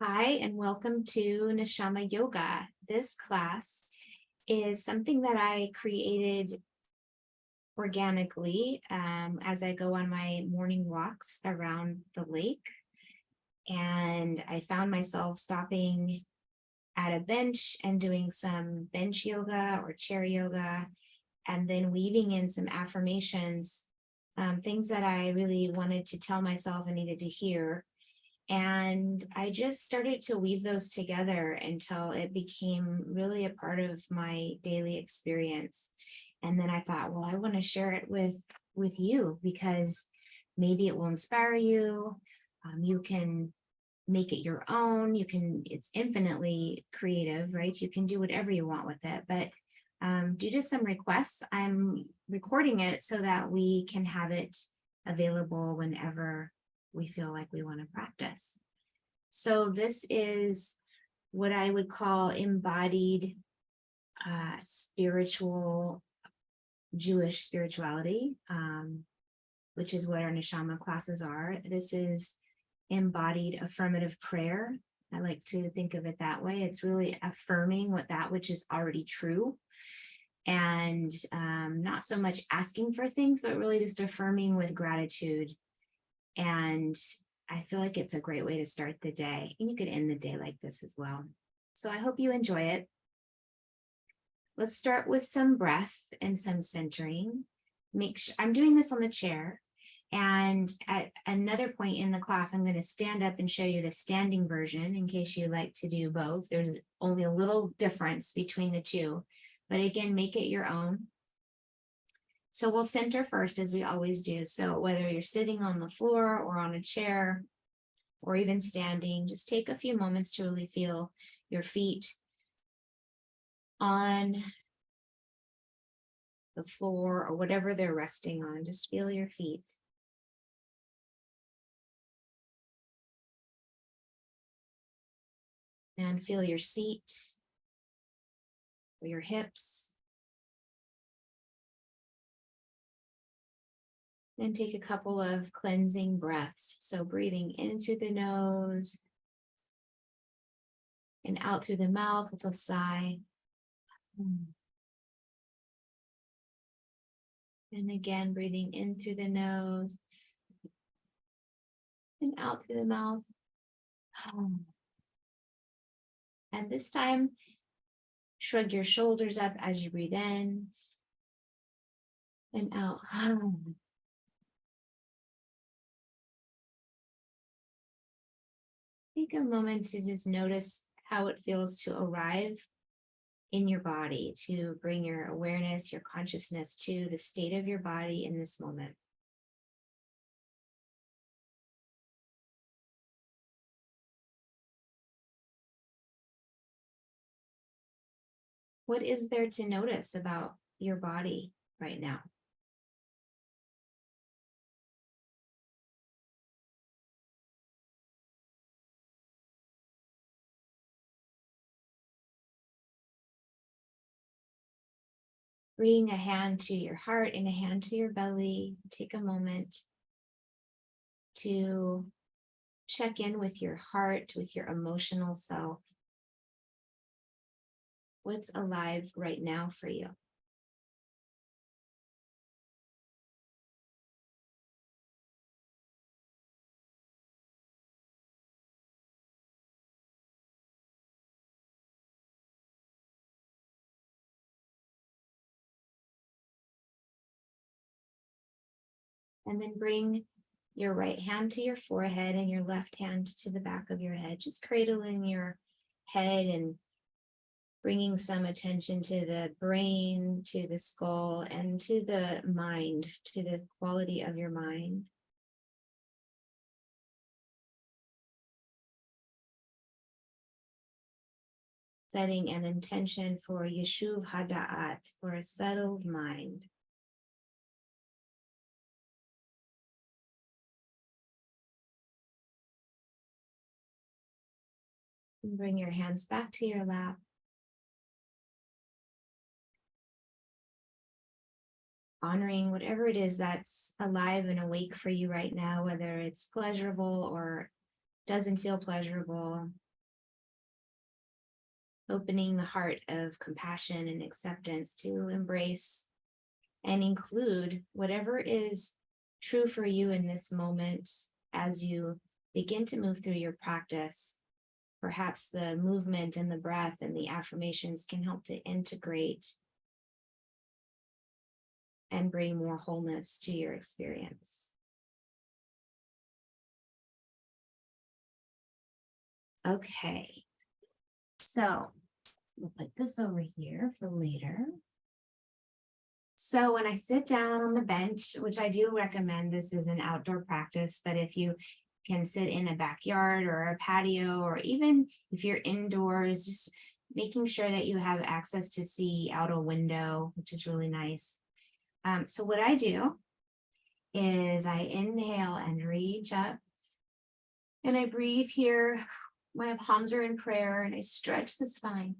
Hi, and welcome to Neshamah Yoga. This class is something that I created organically as I go on my morning walks around the lake. And I found myself stopping at a bench and doing some bench yoga or chair yoga, and then weaving in some affirmations, things that I really wanted to tell myself and needed to hear. And I just started to weave those together until it became really a part of my daily experience. And then I thought, well, I want to share it with you because maybe it will inspire you. You can make it your own. It's infinitely creative, right? You can do whatever you want with it. But due to some requests, I'm recording it so that we can have it available whenever we feel like we want to practice. So this is what I would call embodied spiritual Jewish spirituality, which is what our Neshamah classes are. This is embodied affirmative prayer. I like to think of it that way. It's really affirming that which is already true, and not so much asking for things, but really just affirming with gratitude. And I feel like it's a great way to start the day. And you could end the day like this as well. So I hope you enjoy it. Let's start with some breath and some centering. Make sure I'm doing this on the chair. And at another point in the class, I'm going to stand up and show you the standing version in case you like to do both. There's only a little difference between the two. But again, make it your own. So we'll center first, as we always do. So whether you're sitting on the floor or on a chair or even standing, just take a few moments to really feel your feet on the floor or whatever they're resting on. Just feel your feet. And feel your seat or your hips. And take a couple of cleansing breaths. So breathing in through the nose and out through the mouth with a sigh. And again, breathing in through the nose and out through the mouth. And this time, shrug your shoulders up as you breathe in and out. Take a moment to just notice how it feels to arrive in your body, to bring your awareness, your consciousness to the state of your body in this moment. What is there to notice about your body right now? Bring a hand to your heart and a hand to your belly. Take a moment to check in with your heart, with your emotional self. What's alive right now for you? And then bring your right hand to your forehead and your left hand to the back of your head, just cradling your head and bringing some attention to the brain, to the skull, and to the mind, to the quality of your mind. Setting an intention for Yeshuv Hada'at, for a settled mind. And bring your hands back to your lap. Honoring whatever it is that's alive and awake for you right now, whether it's pleasurable or doesn't feel pleasurable. opening the heart of compassion and acceptance to embrace and include whatever is true for you in this moment as you begin to move through your practice. Perhaps the movement and the breath and the affirmations can help to integrate and bring more wholeness to your experience. Okay, so we'll put this over here for later. So when I sit down on the bench, which I do recommend, this is an outdoor practice, but if you can sit in a backyard or a patio, or even if you're indoors, just making sure that you have access to see out a window, which is really nice. So what I do is I inhale and reach up, and I breathe here. My palms are in prayer, and I stretch the spine.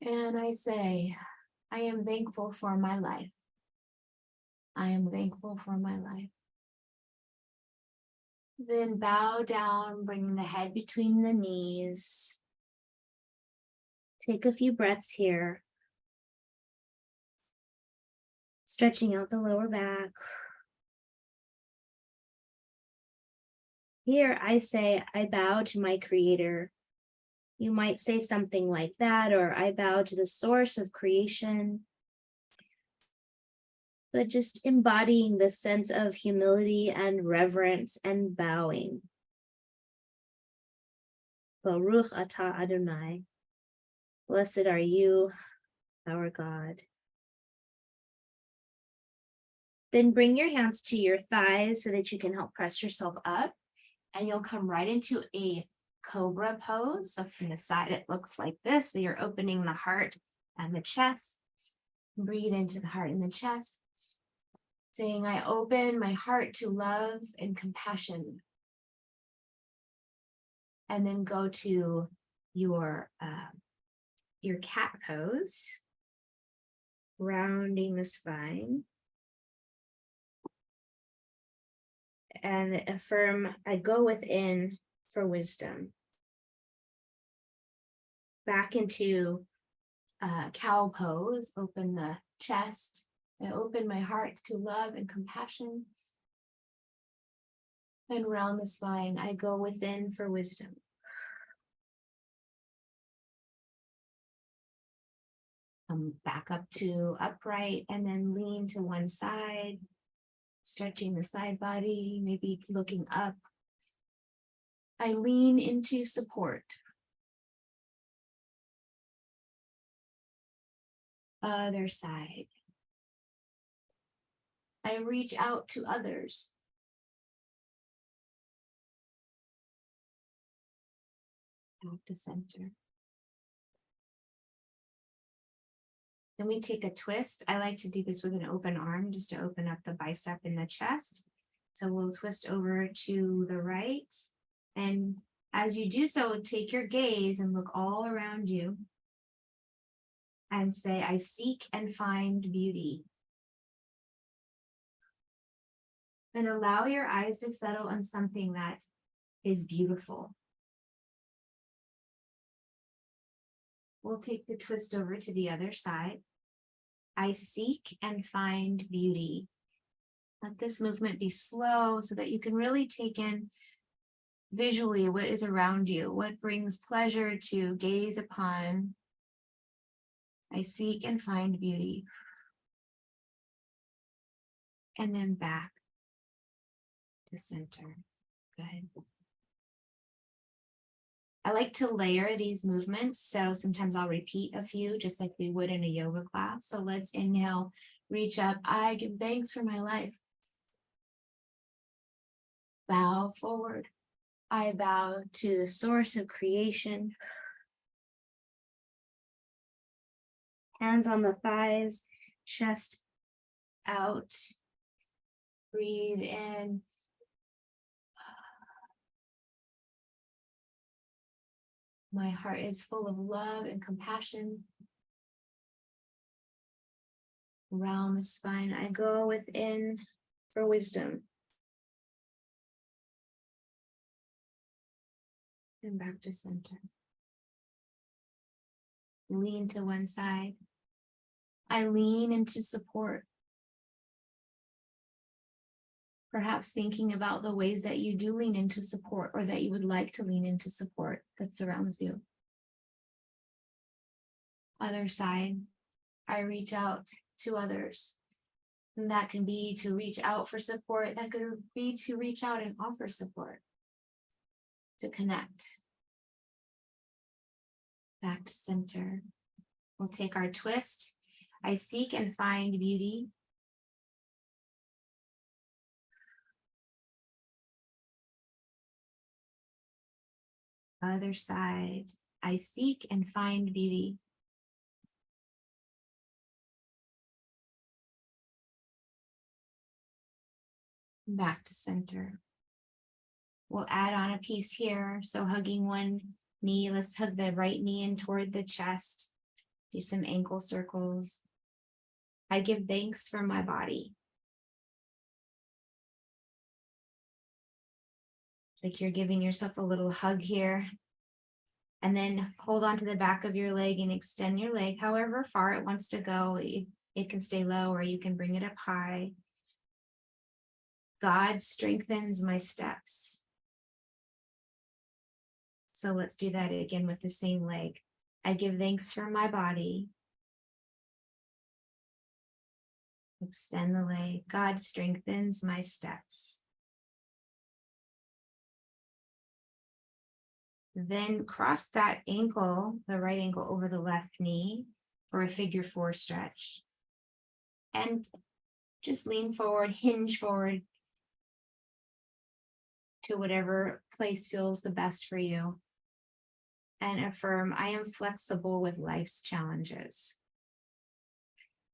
And I say, I am thankful for my life. I am thankful for my life. Then bow down, bringing the head between the knees. Take a few breaths here. Stretching out the lower back. Here I say, I bow to my creator. You might say something like that, or I bow to the source of creation. But just embodying the sense of humility and reverence and bowing. Baruch atah Adonai. Blessed are you, our God. Then bring your hands to your thighs so that you can help press yourself up. And you'll come right into a cobra pose. So from the side, it looks like this. So you're opening the heart and the chest. Breathe into the heart and the chest. Saying, I open my heart to love and compassion. And then go to your cat pose. Rounding the spine. And affirm, I go within for wisdom. Back into cow pose, open the chest. I open my heart to love and compassion. And round the spine, I go within for wisdom. Come back up to upright and then lean to one side, stretching the side body, maybe looking up. I lean into support. Other side. I reach out to others. Back to center. Then we take a twist. I like to do this with an open arm just to open up the bicep and the chest. So we'll twist over to the right. And as you do so, take your gaze and look all around you and say, I seek and find beauty. And allow your eyes to settle on something that is beautiful. We'll take the twist over to the other side. I seek and find beauty. Let this movement be slow so that you can really take in visually what is around you, what brings pleasure to gaze upon. I seek and find beauty. And then back to center. Good. I like to layer these movements. So sometimes I'll repeat a few just like we would in a yoga class. So let's inhale, reach up. I give thanks for my life. Bow forward. I bow to the source of creation. Hands on the thighs, chest out. Breathe in. My heart is full of love and compassion. Around the spine, I go within for wisdom. And back to center. lean to one side. I lean into support. Perhaps thinking about the ways that you do lean into support or that you would like to lean into support that surrounds you. Other side, I reach out to others. And that can be to reach out for support. That could be to reach out and offer support, to connect. Back to center. We'll take our twist. I seek and find beauty. Other side, I seek and find beauty. Back to center. We'll add on a piece here. So hugging one knee, let's hug the right knee in toward the chest. Do some ankle circles. I give thanks for my body. It's like you're giving yourself a little hug here. And then hold on to the back of your leg and extend your leg however far it wants to go. It can stay low or you can bring it up high. God strengthens my steps. So let's do that again with the same leg. I give thanks for my body. Extend the leg. God strengthens my steps. Then cross that ankle, the right ankle, over the left knee for a figure 4 stretch. And just lean forward, hinge forward to whatever place feels the best for you. And affirm, I am flexible with life's challenges.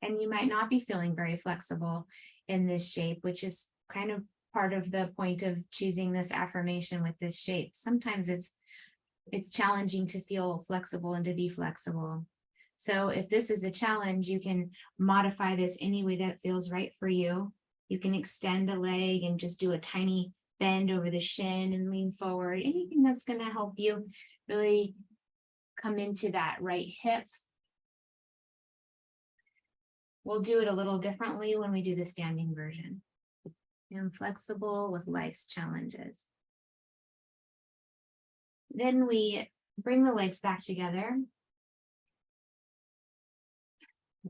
And you might not be feeling very flexible in this shape, which is kind of part of the point of choosing this affirmation with this shape. Sometimes it's challenging to feel flexible and to be flexible. So if this is a challenge, you can modify this any way that feels right for you. You can extend a leg and just do a tiny bend over the shin and lean forward. Anything that's going to help you really come into that right hip. We'll do it a little differently when we do the standing version. I'm flexible with life's challenges. Then we bring the legs back together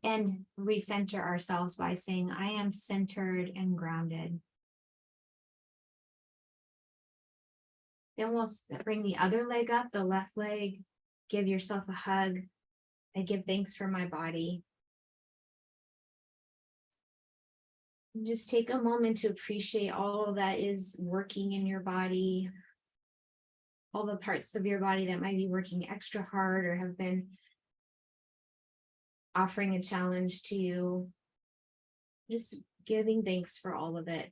and recenter ourselves by saying, I am centered and grounded. Then we'll bring the other leg up, the left leg. Give yourself a hug. I give thanks for my body. And just take a moment to appreciate all that is working in your body, all the parts of your body that might be working extra hard or have been offering a challenge to you. Just giving thanks for all of it.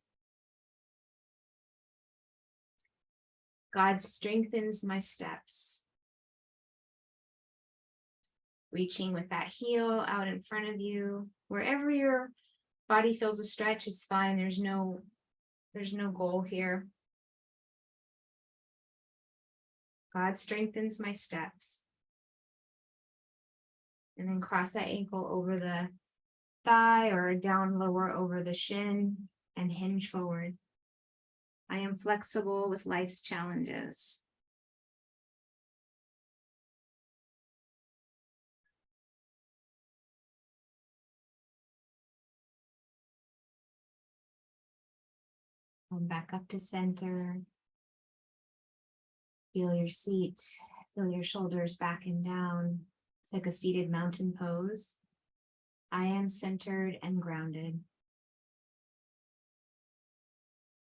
God strengthens my steps. Reaching with that heel out in front of you. Wherever your body feels a stretch, it's fine. There's no goal here. God strengthens my steps. And then cross that ankle over the thigh or down lower over the shin and hinge forward. I am flexible with life's challenges. Come back up to center. Feel your seat. Feel your shoulders back and down. It's like a seated mountain pose. I am centered and grounded.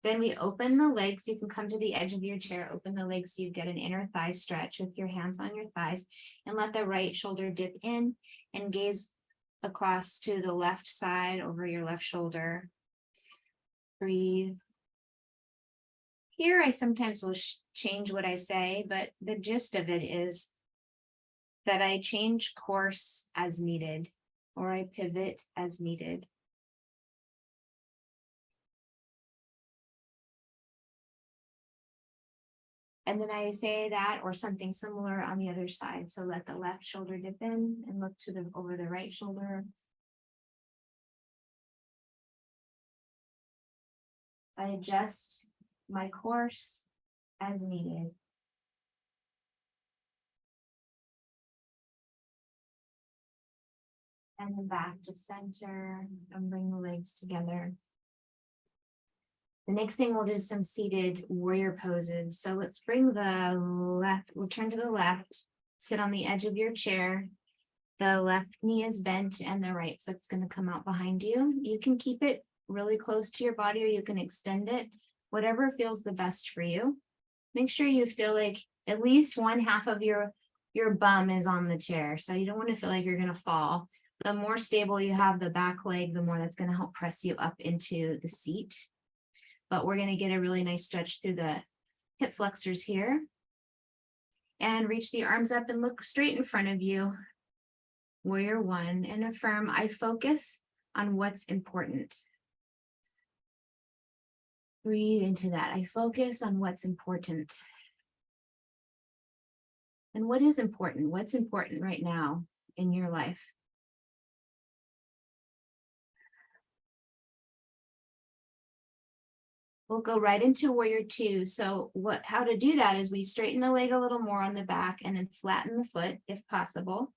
Then we open the legs. You can come to the edge of your chair, open the legs so you get an inner thigh stretch with your hands on your thighs, and let the right shoulder dip in and gaze across to the left side over your left shoulder. Breathe. Here I sometimes will change what I say, but the gist of it is that I change course as needed, or I pivot as needed. And then I say that or something similar on the other side. So let the left shoulder dip in and look to the over the right shoulder. I adjust my course as needed. And then back to center and bring the legs together. The next thing we'll do is some seated warrior poses. So let's bring the left, we'll turn to the left, sit on the edge of your chair. The left knee is bent and the right foot's going to come out behind you. You can keep it really close to your body or you can extend it, whatever feels the best for you. Make sure you feel like at least one half of your bum is on the chair. So you don't want to feel like you're going to fall. The more stable you have the back leg, the more that's going to help press you up into the seat. But we're going to get a really nice stretch through the hip flexors here. And reach the arms up and look straight in front of you. Warrior one, and affirm, I focus on what's important. Breathe into that. I focus on what's important. And what is important? What's important right now in your life? We'll go right into warrior two. So how to do that is we straighten the leg a little more on the back and then flatten the foot if possible.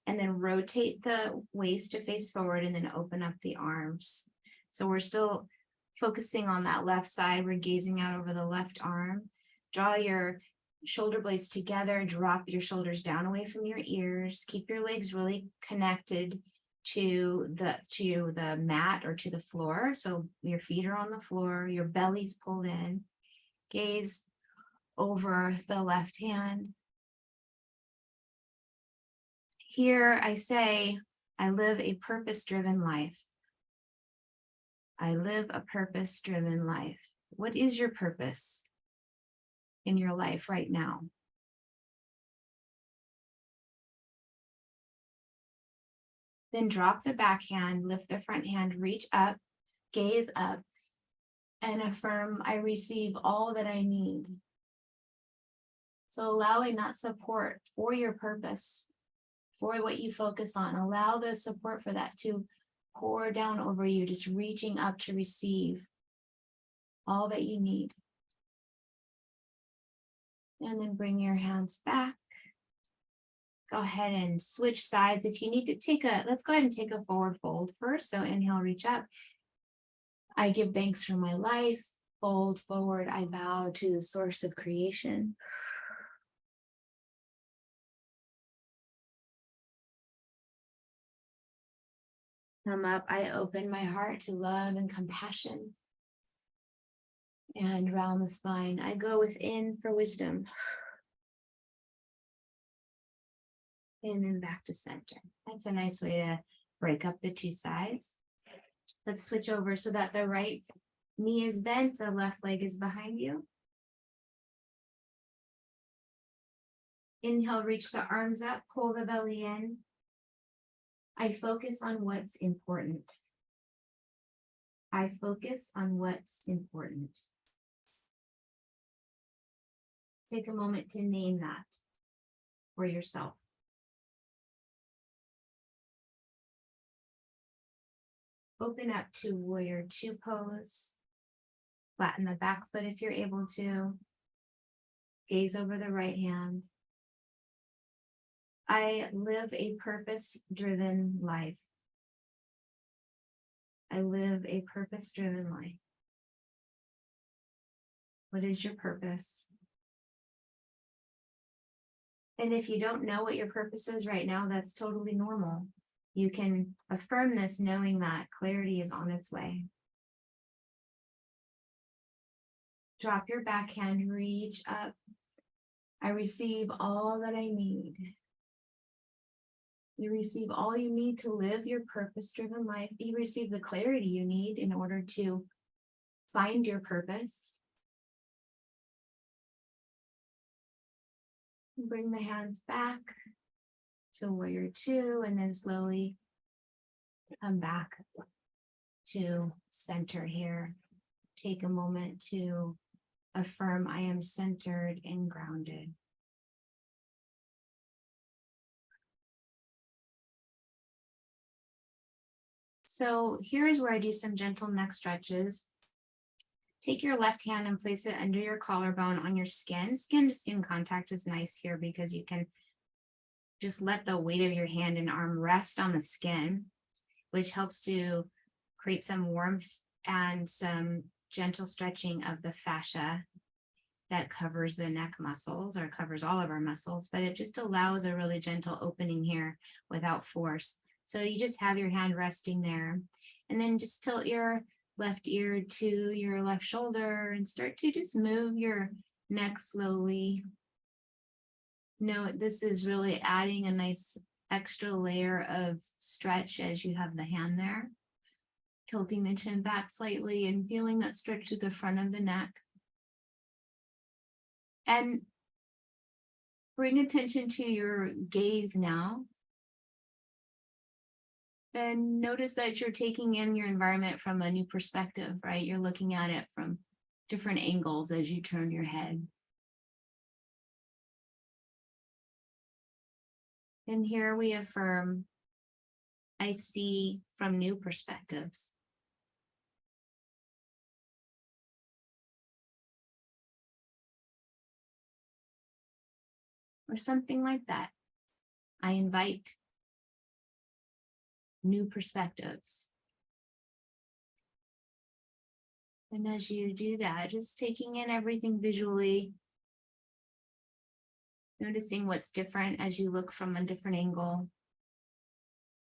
And then rotate the waist to face forward and then open up the arms. So we're still focusing on that left side. We're gazing out over the left arm. Draw your shoulder blades together. Drop your shoulders down away from your ears. Keep your legs really connected to the mat or to the floor. So your feet are on the floor. Your belly's pulled in. Gaze over the left hand. Here I say, I live a purpose-driven life. I live a purpose-driven life. What is your purpose in your life right now? Then drop the back hand, lift the front hand, reach up, gaze up, and affirm, I receive all that I need. So allowing that support for your purpose, for what you focus on, allow the support for that to pour down over you, just reaching up to receive all that you need. And then bring your hands back. Go ahead and switch sides. If you need to let's go ahead and take a forward fold first. So inhale, reach up. I give thanks for my life. Fold forward, I bow to the source of creation. Come up, I open my heart to love and compassion. And round the spine, I go within for wisdom. And then back to center. That's a nice way to break up the two sides. Let's switch over so that the right knee is bent, the left leg is behind you. Inhale, reach the arms up, pull the belly in. I focus on what's important. I focus on what's important. Take a moment to name that for yourself. Open up to warrior two pose. Flatten the back foot if you're able to. Gaze over the right hand. I live a purpose-driven life. I live a purpose-driven life. What is your purpose? And if you don't know what your purpose is right now, that's totally normal. You can affirm this knowing that clarity is on its way. Drop your back hand, reach up. I receive all that I need. You receive all you need to live your purpose-driven life. You receive the clarity you need in order to find your purpose. Bring the hands back to warrior two, and then slowly come back to center here. Take a moment to affirm I am centered and grounded. So here's where I do some gentle neck stretches. Take your left hand and place it under your collarbone on your skin. Skin to skin contact is nice here because you can just let the weight of your hand and arm rest on the skin, which helps to create some warmth and some gentle stretching of the fascia that covers the neck muscles, or covers all of our muscles, but it just allows a really gentle opening here without force. So you just have your hand resting there, and then just tilt your left ear to your left shoulder and start to just move your neck slowly. Note this is really adding a nice extra layer of stretch as you have the hand there. Tilting the chin back slightly and feeling that stretch to the front of the neck. And bring attention to your gaze now. And notice that you're taking in your environment from a new perspective, right? You're looking at it from different angles as you turn your head. And here we affirm, I see from new perspectives. Or something like that. I invite new perspectives. And as you do that, just taking in everything visually, noticing what's different as you look from a different angle.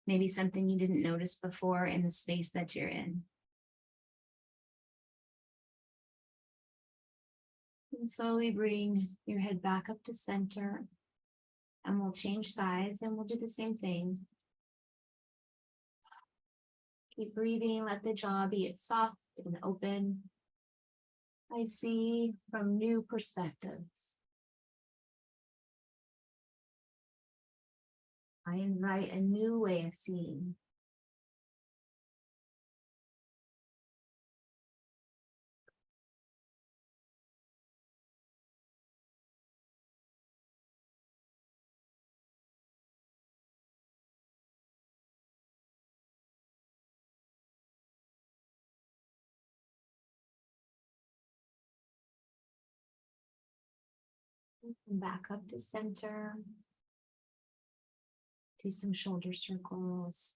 Maybe something you didn't notice before in the space that you're in. And slowly bring your head back up to center. And we'll change sides and we'll do the same thing. Keep breathing, let the jaw be soft and open. I see from new perspectives. I invite a new way of seeing. And back up to center. Do some shoulder circles.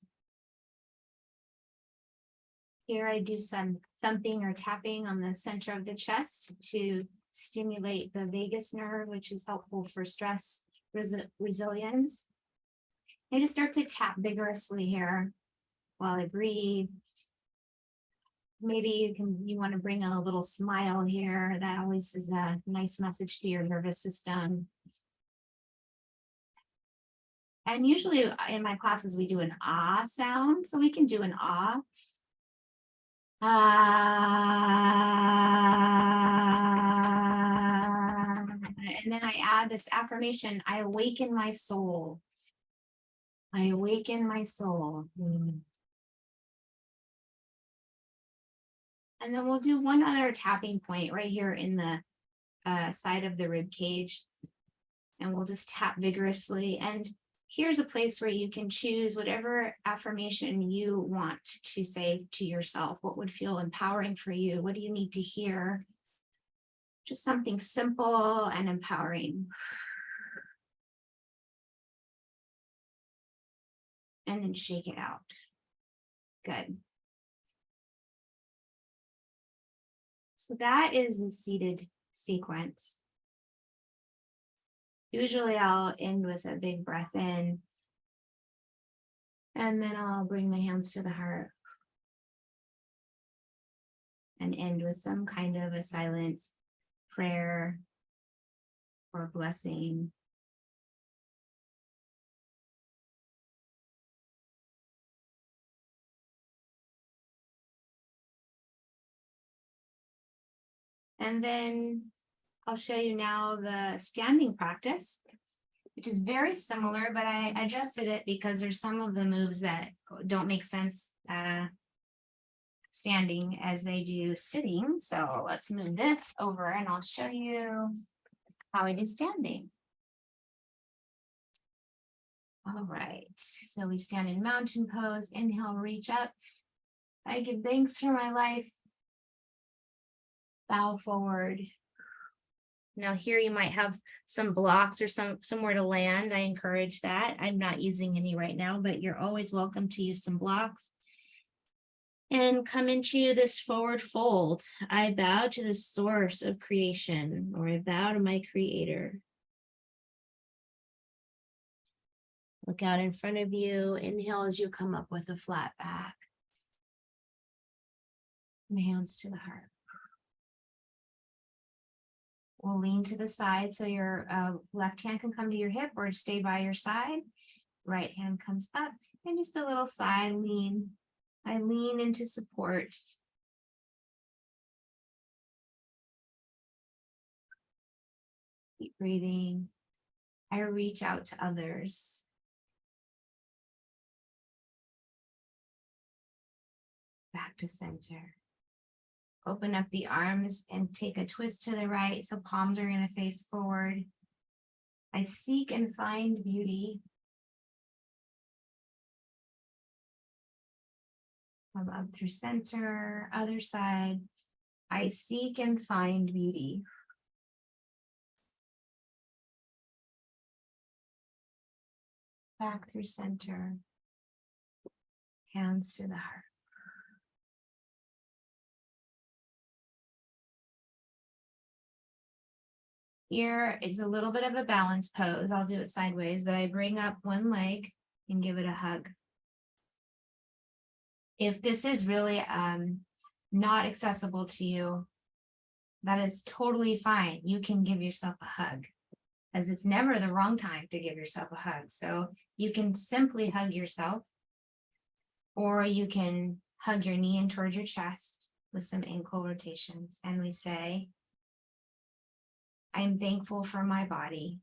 Here I do some thumping or tapping on the center of the chest to stimulate the vagus nerve, which is helpful for stress resilience. I just start to tap vigorously here while I breathe. Maybe you want to bring a little smile here. That always is a nice message to your nervous system. And usually in my classes, we do an ah sound. So we can do an ah. Ah. And then I add this affirmation, I awaken my soul. I awaken my soul. And then we'll do one other tapping point right here in the side of the rib cage. And we'll just tap vigorously. And here's a place where you can choose whatever affirmation you want to say to yourself. What would feel empowering for you? What do you need to hear? Just something simple and empowering. And then shake it out. Good. So that is the seated sequence. Usually I'll end with a big breath in, and then I'll bring the hands to the heart and end with some kind of a silent prayer or blessing. And then I'll show you now the standing practice, which is very similar, but I adjusted it because there's some of the moves that don't make sense standing as they do sitting. So let's move this over and I'll show you how I do standing. All right, so we stand in mountain pose. Inhale, reach up. I give thanks for my life. Bow forward. Now here you might have some blocks or somewhere to land. I encourage that. I'm not using any right now, but you're always welcome to use some blocks. And come into this forward fold. I bow to the source of creation, or I bow to my creator. Look out in front of you. Inhale as you come up with a flat back. And hands to the heart. We'll lean to the side so your left hand can come to your hip or stay by your side. Right hand comes up and just a little side lean. I lean into support. Keep breathing. I reach out to others. Back to center. Open up the arms and take a twist to the right. So palms are going to face forward. I seek and find beauty. Come up through center, other side. I seek and find beauty. Back through center. Hands to the heart. Here is a little bit of a balance pose. I'll do it sideways, but I bring up one leg and give it a hug. If this is really not accessible to you, that is totally fine. You can give yourself a hug, as it's never the wrong time to give yourself a hug. So you can simply hug yourself, or you can hug your knee in towards your chest with some ankle rotations. And we say, I'm thankful for my body.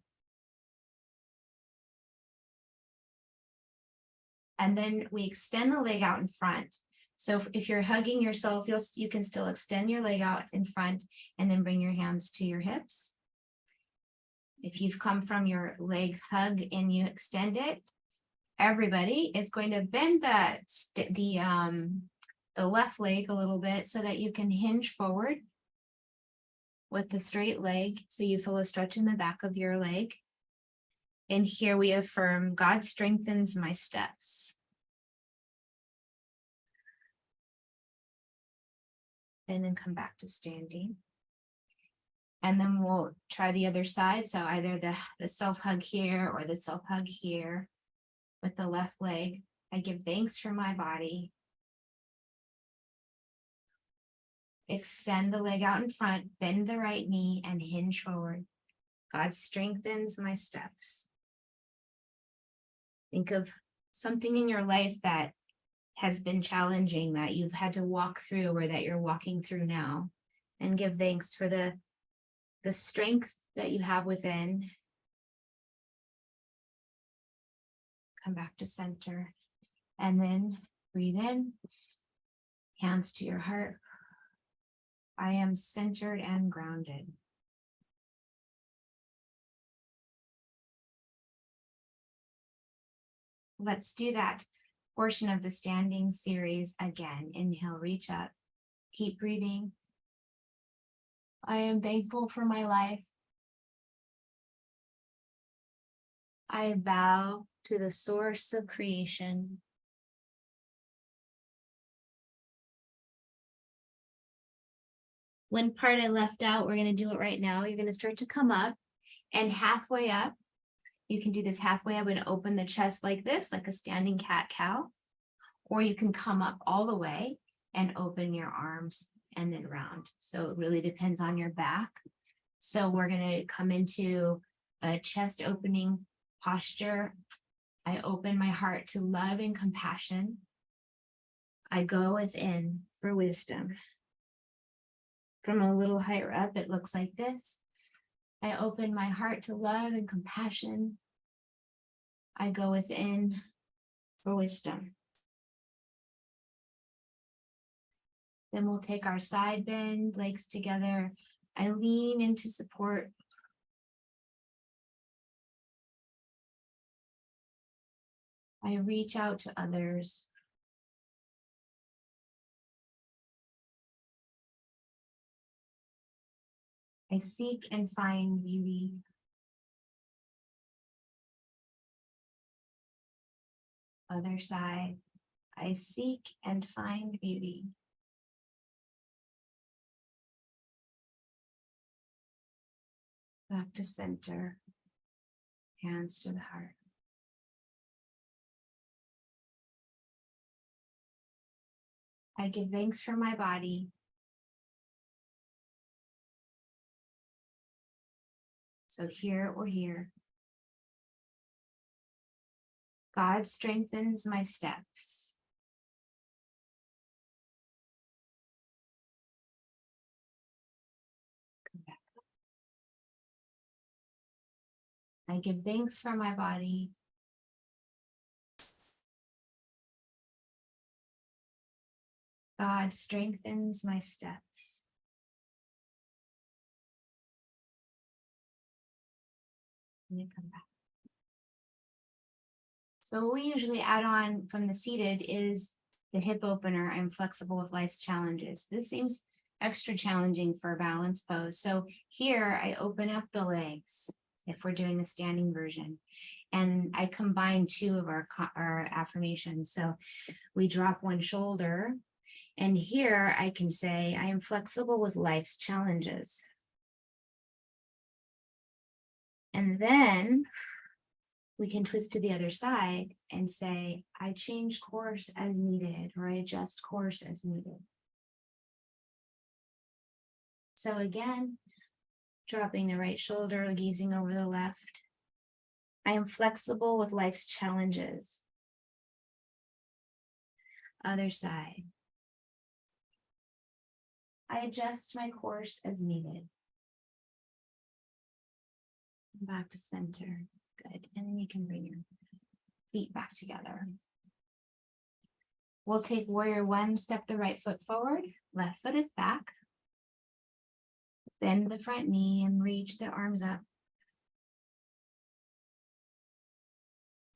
And then we extend the leg out in front. So if you're hugging yourself, you can still extend your leg out in front and then bring your hands to your hips. If you've come from your leg hug and you extend it, everybody is going to bend the left leg a little bit so that you can hinge forward with the straight leg. So you feel a stretch in the back of your leg. And here we affirm, God strengthens my steps. And then come back to standing. And then we'll try the other side. So either the self-hug here or the self-hug here with the left leg. I give thanks for my body. Extend the leg out in front, bend the right knee, and hinge forward. God strengthens my steps. Think of something in your life that has been challenging, that you've had to walk through or that you're walking through now, and give thanks for the strength that you have within. Come back to center and then breathe in, hands to your heart. I am centered and grounded. Let's do that portion of the standing series again. Inhale, reach up. Keep breathing. I am thankful for my life. I bow to the source of creation. One part I left out, we're going to do it right now. You're going to start to come up, and halfway up, you can do this halfway up and open the chest like this, like a standing cat-cow, or you can come up all the way and open your arms and then round. So it really depends on your back. So we're going to come into a chest opening posture. I open my heart to love and compassion. I go within for wisdom. From a little higher up, it looks like this. I open my heart to love and compassion. I go within for wisdom. Then we'll take our side bend, legs together. I lean into support. I reach out to others. I seek and find beauty. Other side. I seek and find beauty. Back to center. Hands to the heart. I give thanks for my body. So here or here. God strengthens my steps. Come back up. I give thanks for my body. God strengthens my steps. And you come back. So what we usually add on from the seated is the hip opener. I'm flexible with life's challenges. This seems extra challenging for a balance pose. So here I open up the legs if we're doing the standing version. And I combine two of our affirmations. So we drop one shoulder. And here I can say, I am flexible with life's challenges. And then we can twist to the other side and say, I change course as needed, or I adjust course as needed. So again, dropping the right shoulder, gazing over the left. I am flexible with life's challenges. Other side. I adjust my course as needed. Back to center. Good. And then you can bring your feet back together. We'll take warrior one, step the right foot forward. Left foot is back. Bend the front knee and reach the arms up.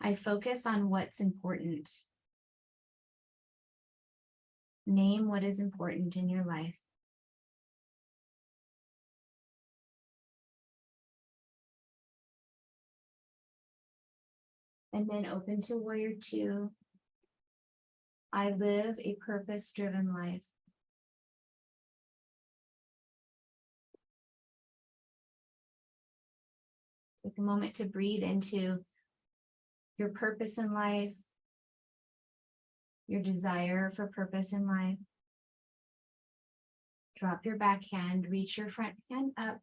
I focus on what's important. Name what is important in your life. And then open to warrior two. I live a purpose-driven life. Take a moment to breathe into your purpose in life, your desire for purpose in life. Drop your back hand, reach your front hand up.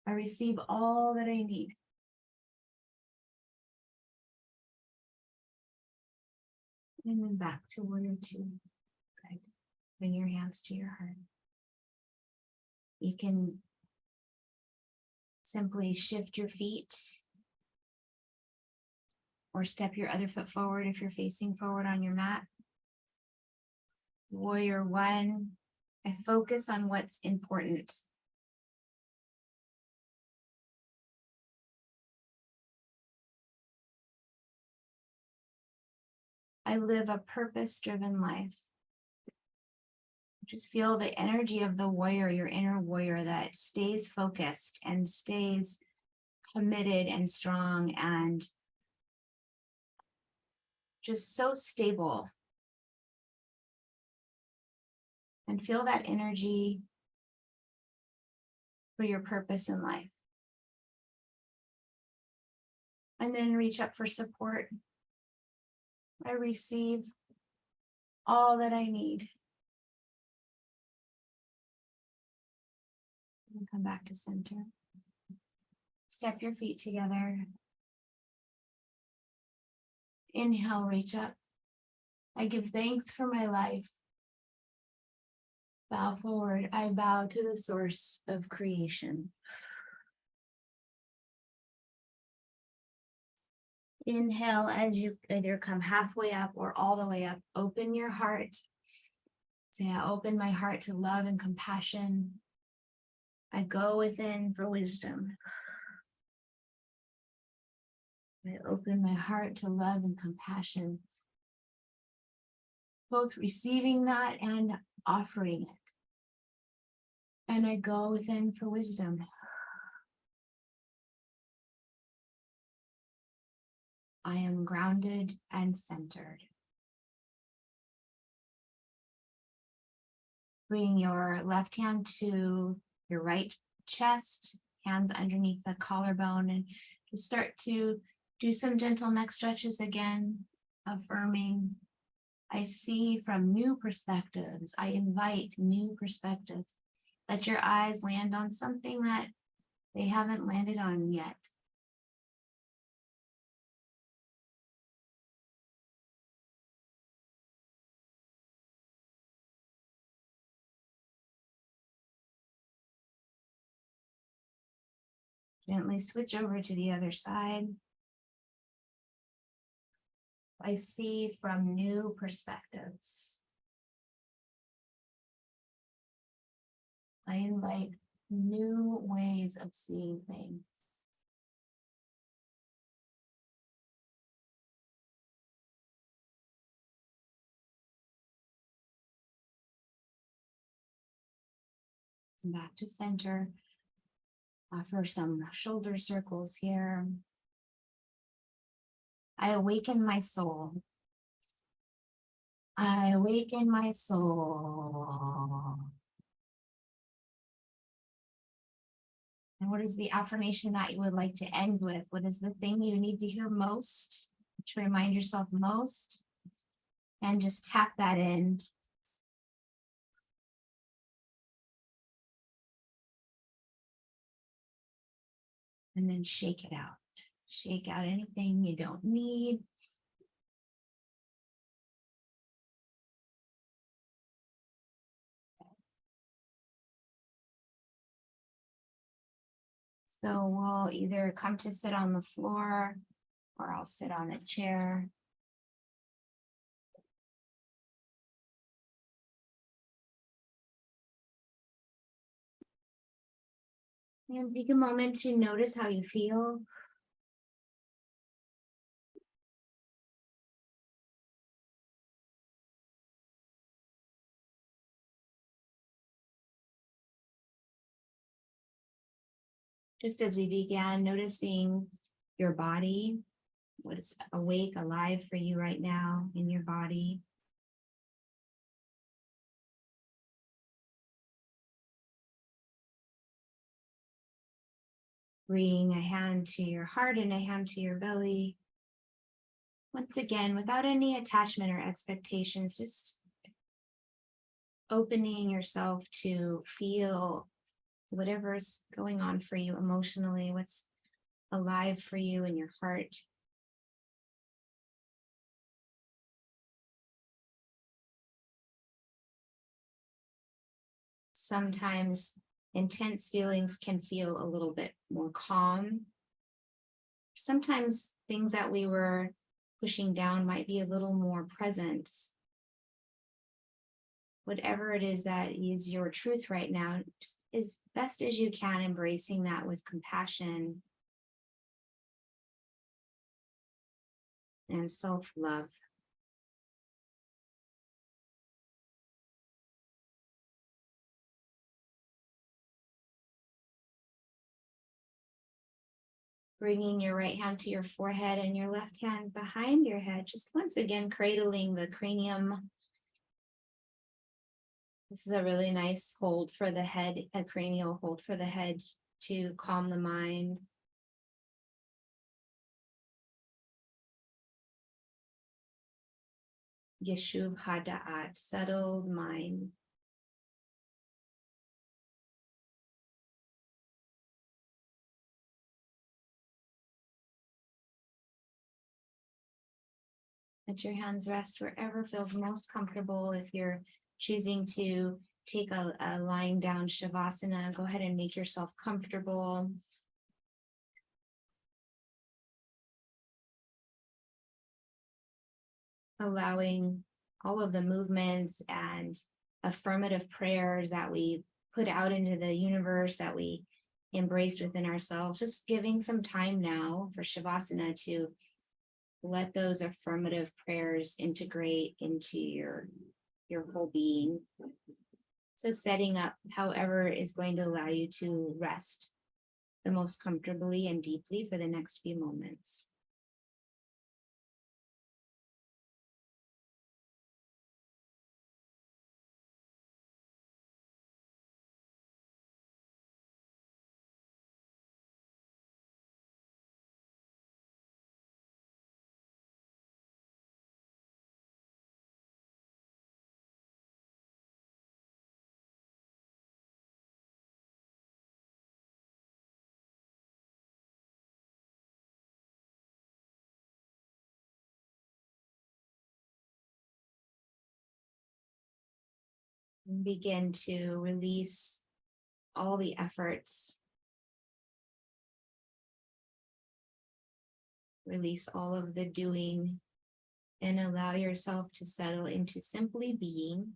I receive all that I need. And then back to warrior two. Good. Bring your hands to your heart. You can simply shift your feet or step your other foot forward if you're facing forward on your mat. Warrior one, I focus on what's important. I live a purpose-driven life. Just feel the energy of the warrior, your inner warrior that stays focused and stays committed and strong and just so stable. And feel that energy for your purpose in life. And then reach up for support. I receive all that I need. And come back to center. Step your feet together. Inhale, reach up. I give thanks for my life. Bow forward. I bow to the source of creation. Inhale as you either come halfway up or all the way up. Open your heart Say, I open my heart to love and compassion. I go within for wisdom. I open my heart to love and compassion, both receiving that and offering it. And I go within for wisdom. I am grounded and centered. Bring your left hand to your right chest, hands underneath the collarbone, and just start to do some gentle neck stretches again, affirming. I see from new perspectives. I invite new perspectives. Let your eyes land on something that they haven't landed on yet. Gently switch over to the other side. I see from new perspectives. I invite new ways of seeing things. Back to center. Offer some shoulder circles here. I awaken my soul. I awaken my soul. And what is the affirmation that you would like to end with? What is the thing you need to hear most, to remind yourself most? And just tap that in. And then shake it out. Shake out anything you don't need. So we'll either come to sit on the floor or I'll sit on a chair. And take a moment to notice how you feel. Just as we began, noticing your body, what is awake, alive for you right now in your body. Bring a hand to your heart and a hand to your belly. Once again, without any attachment or expectations, just opening yourself to feel whatever's going on for you emotionally, what's alive for you in your heart. Sometimes intense feelings can feel a little bit more calm. Sometimes things that we were pushing down might be a little more present. Whatever it is that is your truth right now, just as best as you can, embracing that with compassion and self-love. Bringing your right hand to your forehead and your left hand behind your head, just once again cradling the cranium. This is a really nice hold for the head, a cranial hold for the head to calm the mind. Yeshuv Hada'at, settled mind. Let your hands rest wherever feels most comfortable. If you're choosing to take a lying down Shavasana, go ahead and make yourself comfortable. Allowing all of the movements and affirmative prayers that we put out into the universe, that we embraced within ourselves, just giving some time now for Shavasana to let those affirmative prayers integrate into your whole being. So setting up however is going to allow you to rest the most comfortably and deeply for the next few moments. And begin to release all the efforts. Release all of the doing and allow yourself to settle into simply being.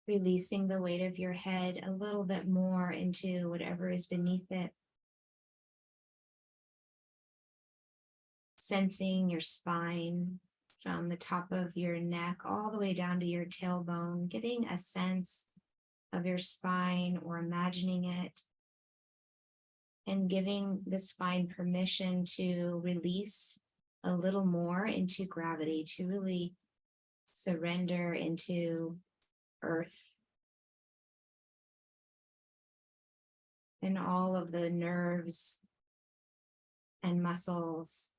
Releasing the weight of your head a little bit more into whatever is beneath it. Sensing your spine from the top of your neck all the way down to your tailbone, getting a sense of your spine or imagining it, and giving the spine permission to release a little more into gravity, to really surrender into earth and all of the nerves and muscles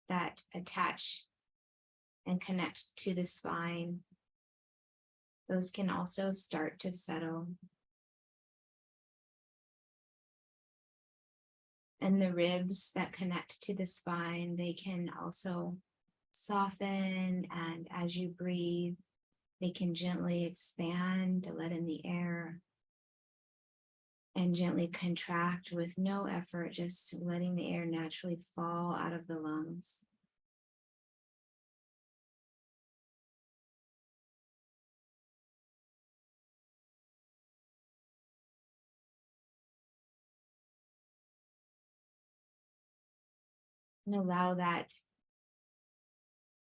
that attach and connect to the spine. Those can also start to settle. And the ribs that connect to the spine, they can also soften, and as you breathe, they can gently expand to let in the air and gently contract with no effort, just letting the air naturally fall out of the lungs. And allow that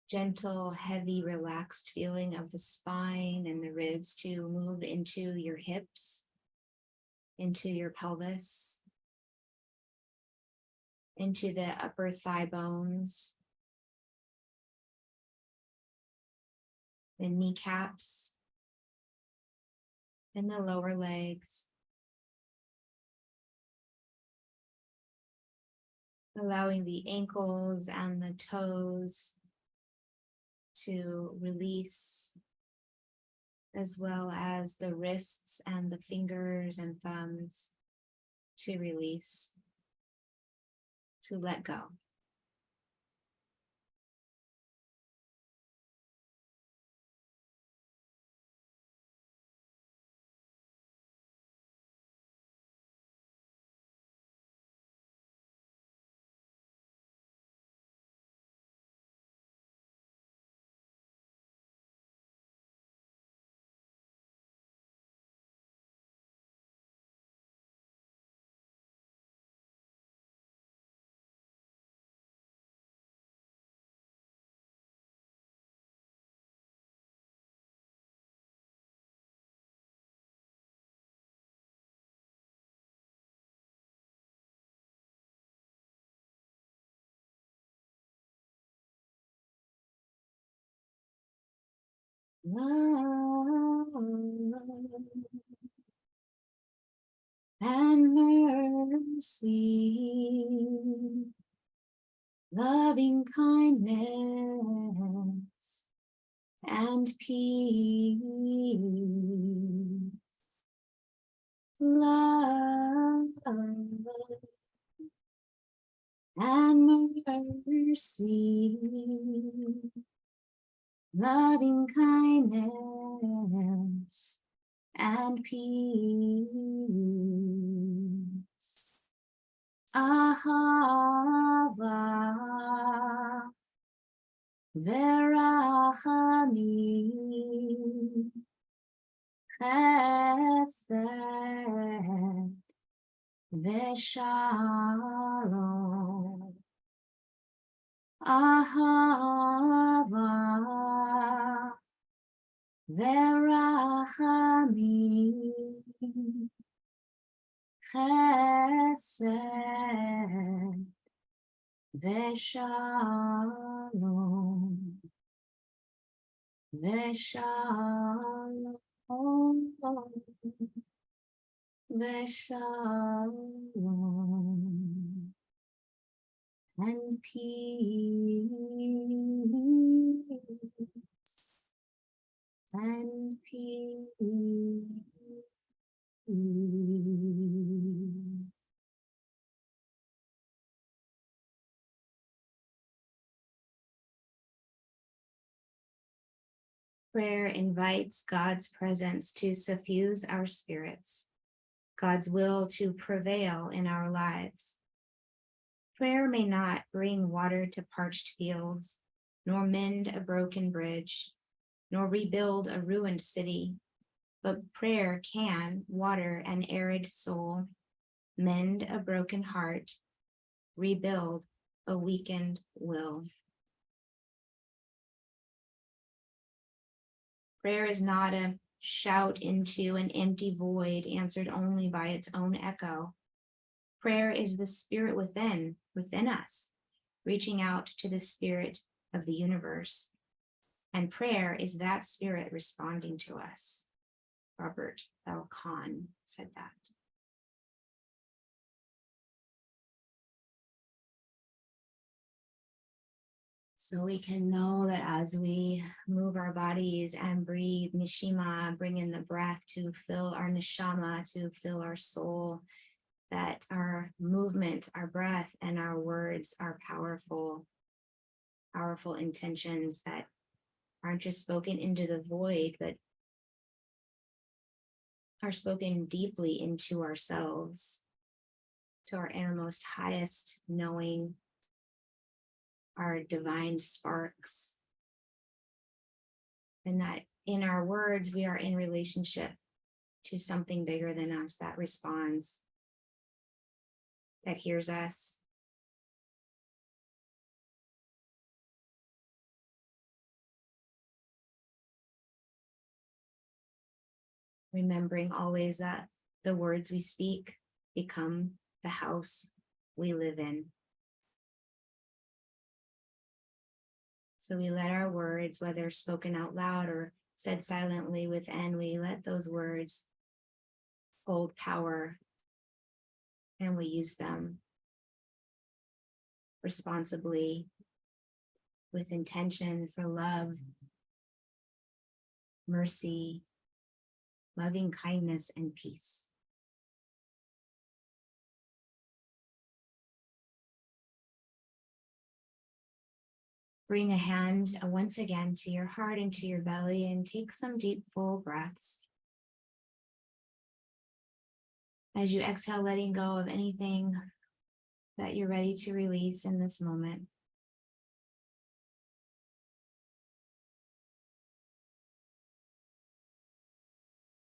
gentle, heavy, relaxed feeling of the spine and the ribs to move into your hips, into your pelvis, into the upper thigh bones, the kneecaps, and the lower legs. Allowing the ankles and the toes to release, as well as the wrists and the fingers and thumbs to release, to let go. Love and mercy, loving kindness and peace, love and mercy, loving kindness and peace. Ahava, verachamim, chesed, veshalom. Ahava, verachamim, chesed, veshalom, veshalom, veshalom, and peace, and peace. Prayer invites God's presence to suffuse our spirits, God's will to prevail in our lives. Prayer may not bring water to parched fields, nor mend a broken bridge, nor rebuild a ruined city, but prayer can water an arid soul, mend a broken heart, rebuild a weakened will. Prayer is not a shout into an empty void answered only by its own echo. Prayer is the spirit within us, reaching out to the spirit of the universe. And prayer is that spirit responding to us. Robert L. Kahn said that. So we can know that as we move our bodies and breathe Neshamah, bring in the breath to fill our Neshama, to fill our soul, that our movement, our breath, and our words are powerful, powerful intentions that aren't just spoken into the void, but are spoken deeply into ourselves, to our innermost, highest knowing, our divine sparks. And that in our words, we are in relationship to something bigger than us that responds, that hears us. Remembering always that the words we speak become the house we live in. So we let our words, whether spoken out loud or said silently within, we let those words hold power, and we use them responsibly with intention for love, mercy, loving kindness, and peace. Bring a hand once again to your heart and to your belly and take some deep, full breaths. As you exhale, letting go of anything that you're ready to release in this moment.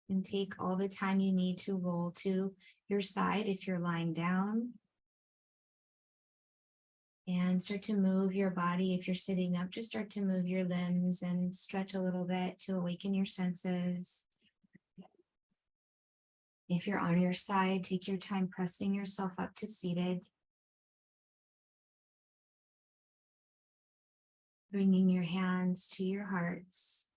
And take all the time you need to roll to your side if you're lying down. And start to move your body. If you're sitting up, just start to move your limbs and stretch a little bit to awaken your senses. If you're on your side, take your time pressing yourself up to seated. Bringing your hands to your hearts.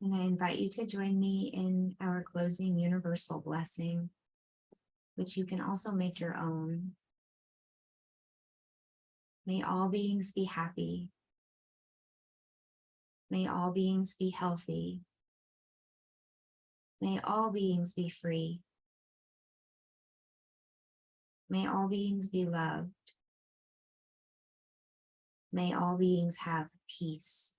And I invite you to join me in our closing universal blessing, which you can also make your own. May all beings be happy. May all beings be healthy. May all beings be free. May all beings be loved. May all beings have peace.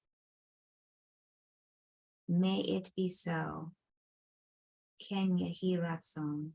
May it be so. Ken Yehi Ratson.